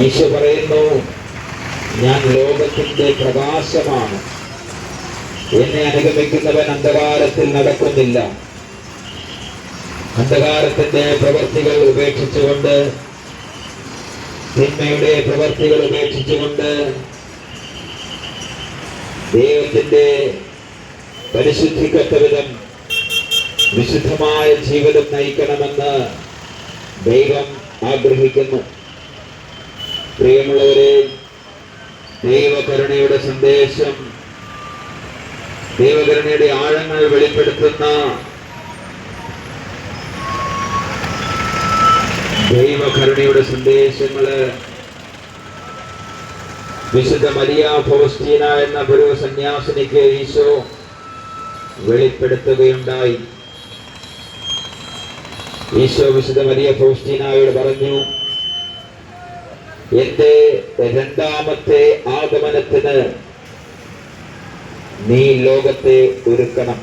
ഈശോ പറയുന്നു, ഞാൻ ലോകത്തിന്റെ പ്രകാശമാണ്. എന്നെ അനുഗമിക്കുന്നവൻ അന്ധകാരത്തിൽ നടക്കുന്നില്ല. അന്ധകാരത്തിന്റെ പ്രവൃത്തികൾ ഉപേക്ഷിച്ചുകൊണ്ട്, തിന്മയുടെ പ്രവൃത്തികൾ ഉപേക്ഷിച്ചുകൊണ്ട് ദൈവത്തിന്റെ പരിശുദ്ധിക്കത്ത വിധം വിശുദ്ധമായ ജീവിതം നയിക്കണമെന്ന് ദൈവം ആഗ്രഹിക്കുന്നു. പ്രിയമുള്ളവരെ, ദൈവകരുണയുടെ സന്ദേശം, ദൈവകരുണയുടെ ആഴങ്ങൾ വെളിപ്പെടുത്തുന്ന ദൈവകരുണയുടെ സന്ദേശങ്ങള് വിശുദ്ധ മരിയ ഫൗസ്റ്റീന എന്ന ഒരു സന്യാസിനിക്ക് ഈശോ വെളിപ്പെടുത്തുകയുണ്ടായി. ഈശോ വിശുദ്ധ മരിയ ഫൗസ്റ്റീനയോട് പറഞ്ഞു, എന്റെ രണ്ടാമത്തെ ആഗമനത്തിന് നീ ലോകത്തെ ഒരുക്കണം.